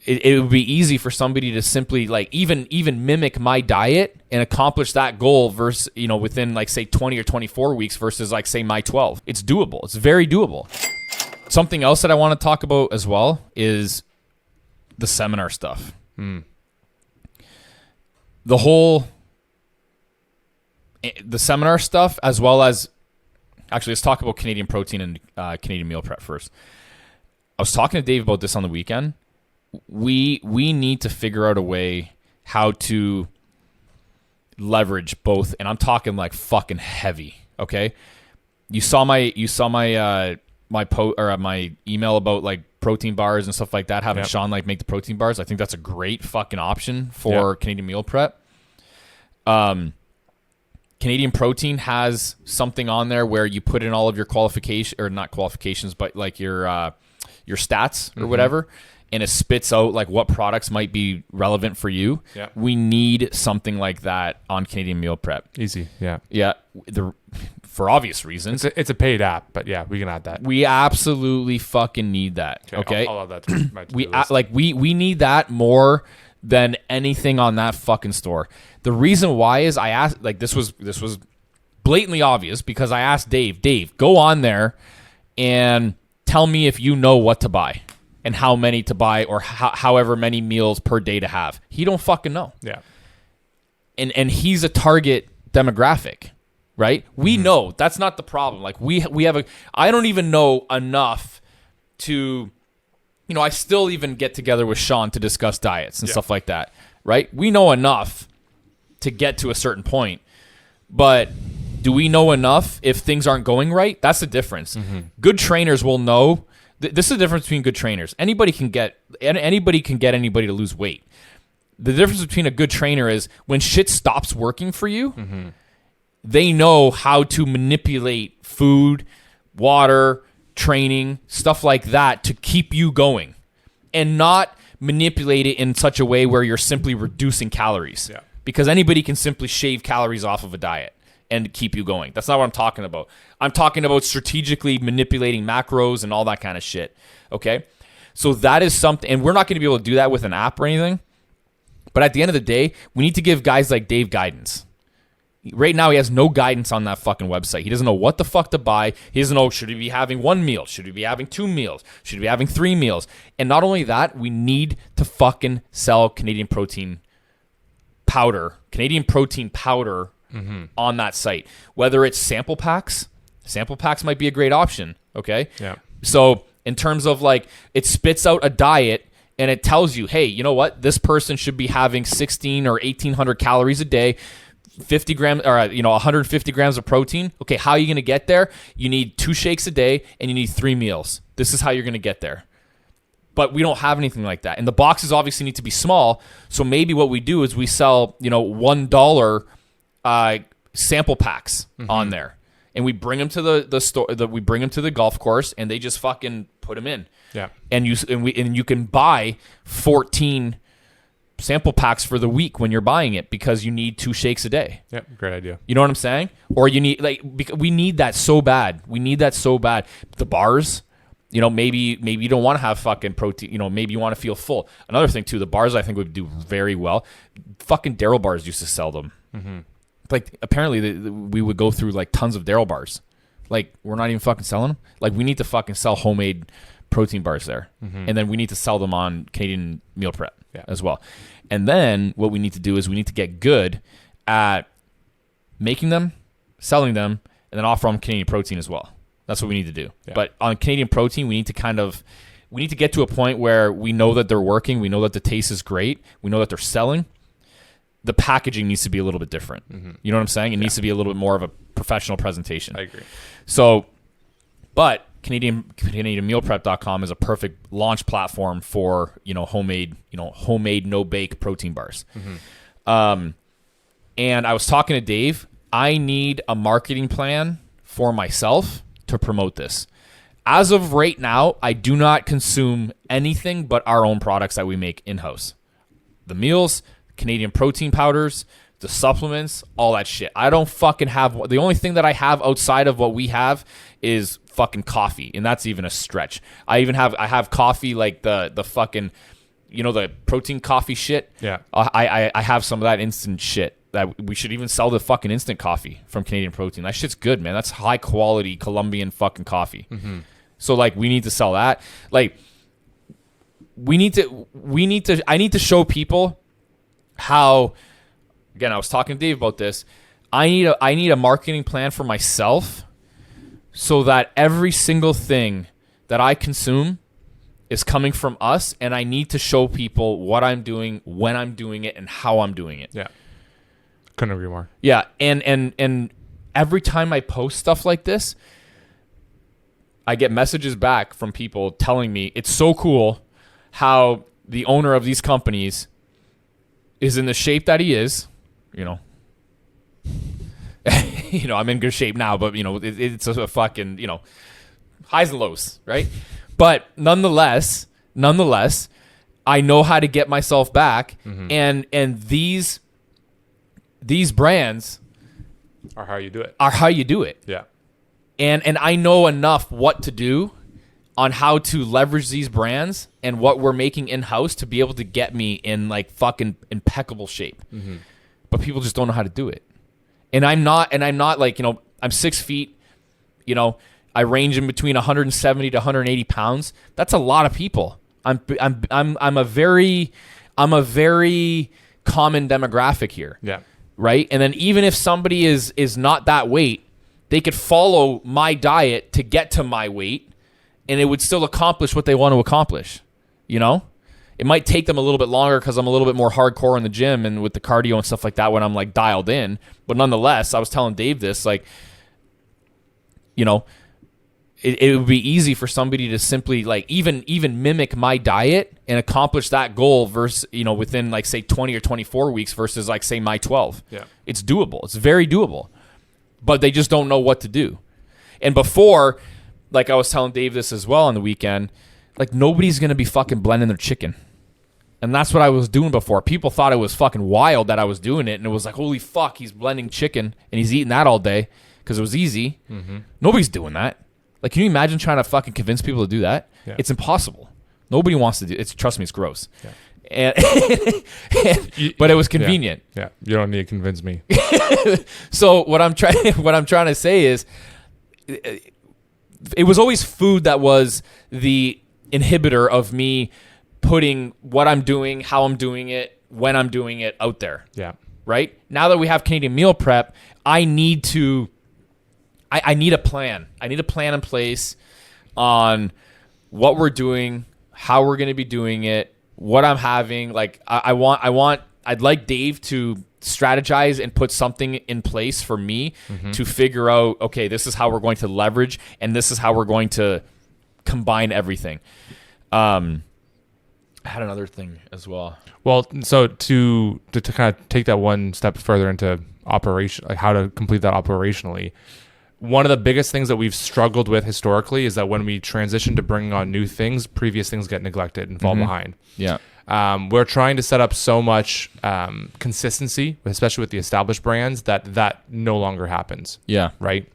it would be easy for somebody to simply like even mimic my diet and accomplish that goal versus, within like say 20 or 24 weeks versus like say my 12. It's doable. It's very doable. Something else that I want to talk about as well is the seminar stuff. The seminar stuff, as well as, actually, let's talk about Canadian protein and Canadian meal prep first. I was talking to Dave about this on the weekend. We need to figure out a way how to leverage both, and I'm talking like fucking heavy. Okay, you saw my my email about like protein bars and stuff like that. Having Sean like make the protein bars, I think that's a great fucking option for Canadian meal prep. Canadian Protein has something on there where you put in all of your not qualifications, but like your stats or whatever, and it spits out like what products might be relevant for you. Yeah. We need something like that on Canadian Meal Prep. Easy. Yeah. Yeah. For obvious reasons. It's a paid app, but yeah, we can add that. We absolutely fucking need that. Okay. I'll add that to my to-do list. We need that more than anything on that fucking store. The reason why is I asked, like, this was blatantly obvious because I asked Dave, go on there and tell me if you know what to buy and how many to buy or however many meals per day to have. He don't fucking know. Yeah. And he's a target demographic, right? We know that's not the problem. Like we have I don't even know enough to, I still even get together with Sean to discuss diets and stuff like that, right? We know enough to get to a certain point, but do we know enough if things aren't going right? That's the difference. Good trainers will know. This is the difference between good trainers. Anybody can get anybody to lose weight. The difference between a good trainer is when shit stops working for you, they know how to manipulate food, water, training, stuff like that to keep you going and not manipulate it in such a way where you're simply reducing calories. Yeah. Because anybody can simply shave calories off of a diet and keep you going. That's not what I'm talking about. I'm talking about strategically manipulating macros and all that kind of shit. Okay? So that is something, and we're not going to be able to do that with an app or anything. But at the end of the day, we need to give guys like Dave guidance. Right now, he has no guidance on that fucking website. He doesn't know what the fuck to buy. He doesn't know, should he be having 1 meal? Should he be having 2 meals? Should he be having 3 meals? And not only that, we need to fucking sell Canadian protein powder on that site. Whether it's sample packs might be a great option. Okay. Yeah. So in terms of like, it spits out a diet and it tells you, hey, you know what? This person should be having 16 or 1,800 calories a day, 50 grams or 150 grams of protein. Okay. How are you going to get there? You need 2 shakes a day and you need 3 meals. This is how you're going to get there. But we don't have anything like that. And the boxes obviously need to be small. So maybe what we do is we sell, $1 sample packs on there. And we bring them to the store, we bring them to the golf course and they just fucking put them in. Yeah. And you can buy 14 sample packs for the week when you're buying it because you need 2 shakes a day. Yeah, great idea. You know what I'm saying? Or you need we need that so bad. The bars, maybe you don't want to have fucking protein, maybe you want to feel full. Another thing too, the bars I think would do very well. Fucking Daryl bars used to sell them. Like apparently we would go through like tons of Daryl bars. Like we're not even fucking selling them. Like we need to fucking sell homemade protein bars there. And then we need to sell them on Canadian Meal Prep as well. And then what we need to do is we need to get good at making them, selling them, and then offer them Canadian protein as well. That's what we need to do. Yeah. But on Canadian protein, we need to get to a point where we know that they're working. We know that the taste is great. We know that they're selling. The packaging needs to be a little bit different. You know what I'm saying? It needs to be a little bit more of a professional presentation. I agree. So, but CanadianMealPrep.com is a perfect launch platform for, homemade no-bake protein bars. And I was talking to Dave. I need a marketing plan for myself to promote this. As of right now, I do not consume anything but our own products that we make in-house. The meals, Canadian protein powders, the supplements, all that shit. I don't fucking have... The only thing that I have outside of what we have is fucking coffee, and that's even a stretch. I have coffee like the fucking... the protein coffee shit. Yeah. I have some of that instant shit. That we should even sell the fucking instant coffee from Canadian Protein. That shit's good, man. That's high quality Colombian fucking coffee. Mm-hmm. So like we need to sell that. Like I need to show people how, again, I was talking to Dave about this. I need a marketing plan for myself so that every single thing that I consume is coming from us, and I need to show people what I'm doing, when I'm doing it, and how I'm doing it. Yeah. Couldn't agree more. Yeah, and every time I post stuff like this, I get messages back from people telling me it's so cool how the owner of these companies is in the shape that he is. I'm in good shape now, but it's a fucking highs and lows, right? But nonetheless, I know how to get myself back, and these brands are how you do it. Yeah. And I know enough what to do on how to leverage these brands and what we're making in-house to be able to get me in like fucking impeccable shape. Mm-hmm. But people just don't know how to do it. And I'm not like, I'm 6 feet, I range in between 170 to 180 pounds. That's a lot of people. I'm a very common demographic here. Yeah. Right? And then even if somebody is not that weight, they could follow my diet to get to my weight, and it would still accomplish what they want to accomplish. It might take them a little bit longer because I'm a little bit more hardcore in the gym and with the cardio and stuff like that when I'm like dialed in. But nonetheless, I was telling Dave this, like, it would be easy for somebody to simply like even mimic my diet and accomplish that goal versus, within like say 20 or 24 weeks versus like say my 12. Yeah. It's doable. It's very doable. But they just don't know what to do. And before, like I was telling Dave this as well on the weekend, like nobody's going to be fucking blending their chicken. And that's what I was doing before. People thought it was fucking wild that I was doing it. And it was like, holy fuck, he's blending chicken and he's eating that all day because it was easy. Mm-hmm. Nobody's doing that. Like, can you imagine trying to fucking convince people to do that? Yeah. It's impossible. Nobody wants to do it. Trust me, it's gross. Yeah. But it was convenient. Yeah. You don't need to convince me. So what I'm trying to say is, it was always food that was the inhibitor of me putting what I'm doing, how I'm doing it, when I'm doing it out there. Yeah. Right? Now that we have Canadian Meal Prep, I need a plan. I need a plan in place on what we're doing, how we're going to be doing it, what I'm having. Like I'd like Dave to strategize and put something in place for me to figure out, okay, this is how we're going to leverage and this is how we're going to combine everything. I had another thing as well. Well, so to kind of take that one step further into operation, like how to complete that operationally, one of the biggest things that we've struggled with historically is that when we transition to bringing on new things, previous things get neglected and fall behind. Yeah. We're trying to set up so much consistency, especially with the established brands, that no longer happens. Yeah. Right?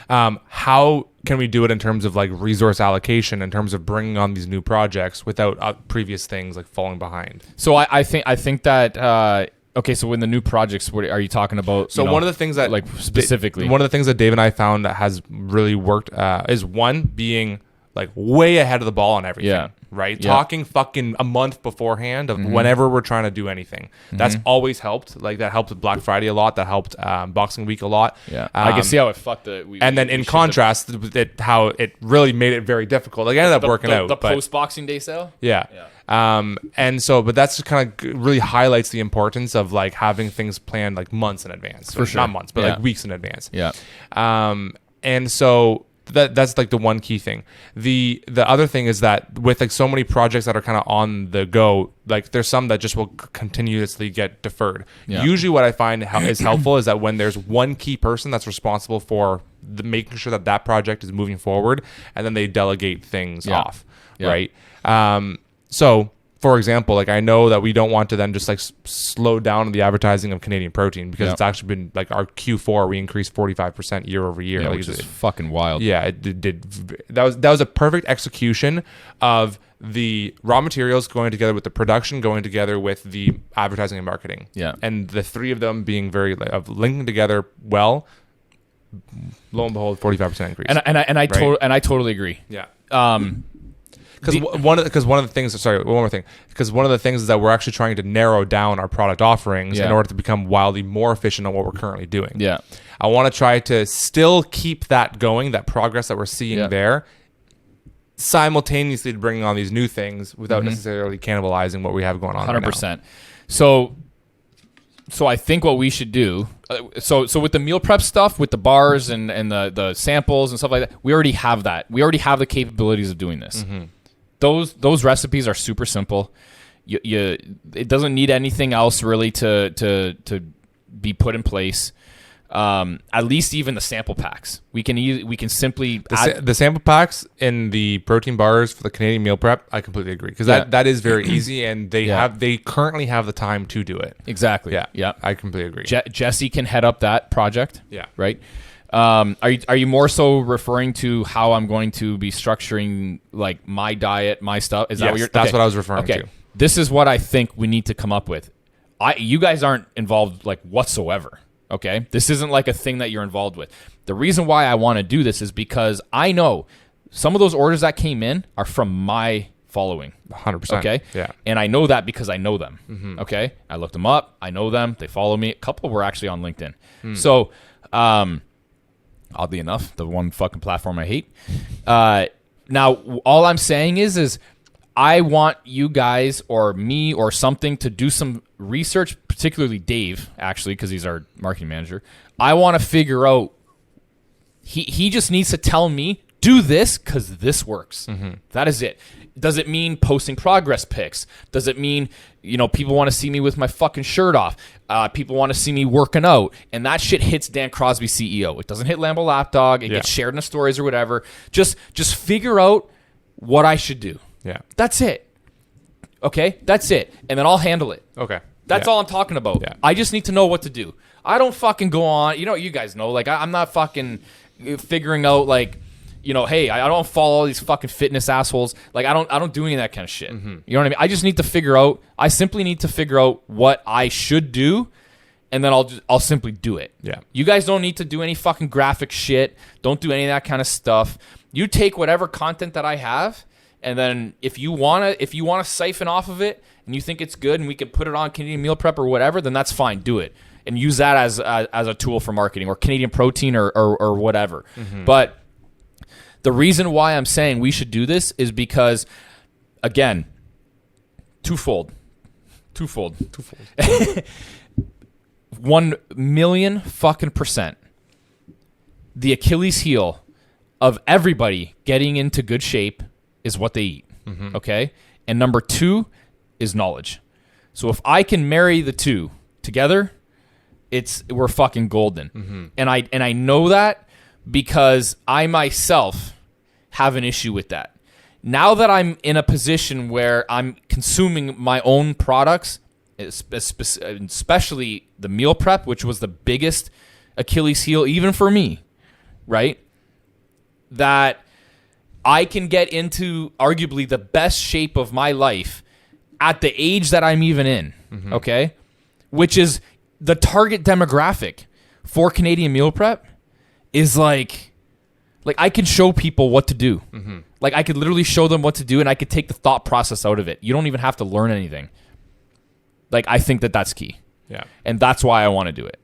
How can we do it in terms of like resource allocation, in terms of bringing on these new projects without previous things like falling behind? So I think that okay, so when the new projects, what are you talking about? So one of the things that like specifically, one of the things that Dave and I found that has really worked is one, being like way ahead of the ball on everything. Yeah. Right? Yeah. Talking fucking a month beforehand of whenever we're trying to do anything. That's always helped. Like that helped with Black Friday a lot. That helped Boxing Week a lot. Yeah. I can see how it fucked it. And then in contrast, how it really made it very difficult. Like it ended up working out. The post-Boxing Day sale? Yeah. And so, but that's just kind of really highlights the importance of like having things planned like months in advance. For sure. Not months, but like weeks in advance. Yeah. And so that's like the one key thing. The other thing is that with like so many projects that are kind of on the go, like there's some that just will continuously get deferred. Yeah. Usually what I find is helpful is that when there's one key person that's responsible for making sure that project is moving forward, and then they delegate things off. Yeah. Right. So for example, like I know that we don't want to then just like slow down the advertising of Canadian Protein because it's actually been like our Q4, we increased 45% year over year. Which is fucking wild. Yeah, it did. That was a perfect execution of the raw materials going together with the production going together with the advertising and marketing. Yeah. And the three of them being very linking together well, lo and behold, 45% increase. And I totally agree. Yeah. Because one of the things, sorry, one more thing. Because one of the things is that we're actually trying to narrow down our product offerings in order to become wildly more efficient on what we're currently doing. Yeah. I want to try to still keep that going, that progress that we're seeing there, simultaneously bringing on these new things without necessarily cannibalizing what we have going on 100%. Right now. So I think what we should do, so with the meal prep stuff, with the bars and the samples and stuff like that, we already have that. We already have the capabilities of doing this. Those recipes are super simple. It doesn't need anything else really to be put in place. At least even the sample packs, we can simply the sample packs in the protein bars for the Canadian meal prep. I completely agree because that is very easy, and they currently have the time to do it. Exactly. Yeah. I completely agree. Jesse can head up that project. Yeah. Right. Are you more so referring to how I'm going to be structuring like my diet, my stuff? Is that what you're? That's what I was referring to. This is what I think we need to come up with. You guys aren't involved like whatsoever. Okay, this isn't like a thing that you're involved with. The reason why I want to do this is because I know some of those orders that came in are from my following. 100%. Okay, yeah, and I know that because I know them. Okay, I looked them up. I know them. They follow me. A couple were actually on LinkedIn. So, oddly enough, the one fucking platform I hate. Now, all I'm saying is I want you guys or me or something to do some research, particularly Dave, actually, because he's our marketing manager. I want to figure out, he just needs to tell me, do this because this works. That is it. Does it mean posting progress pics? Does it mean, people want to see me with my fucking shirt off? People want to see me working out. And that shit hits Dan Crosby, CEO. It doesn't hit Lambo Lapdog. It gets shared in the stories or whatever. Just figure out what I should do. Yeah. That's it. Okay? That's it. And then I'll handle it. Okay. That's all I'm talking about. Yeah. I just need to know what to do. I don't fucking go on. You guys know. Like, I'm not fucking figuring out, like, hey, I don't follow all these fucking fitness assholes. Like, I don't do any of that kind of shit. You know what I mean? I just need to figure out. I simply need to figure out what I should do, and then I'll simply do it. Yeah. You guys don't need to do any fucking graphic shit. Don't do any of that kind of stuff. You take whatever content that I have. And then if you wanna siphon off of it and you think it's good and we can put it on Canadian Meal Prep or whatever, then that's fine. Do it and use that as a tool for marketing or Canadian Protein or whatever. But the reason why I'm saying we should do this is because, again, twofold. 1,000,000 fucking %. The Achilles heel of everybody getting into good shape is what they eat. Okay? And number 2 is knowledge. So if I can marry the two together, we're fucking golden. And I know that because I myself have an issue with that. Now that I'm in a position where I'm consuming my own products, especially the meal prep, which was the biggest Achilles heel even for me, right? That I can get into arguably the best shape of my life at the age that I'm even in, okay? Which is the target demographic for Canadian Meal Prep is like I can show people what to do. Like I could literally show them what to do and I could take the thought process out of it. You don't even have to learn anything. Like I think that that's key. Yeah. And that's why I want to do it.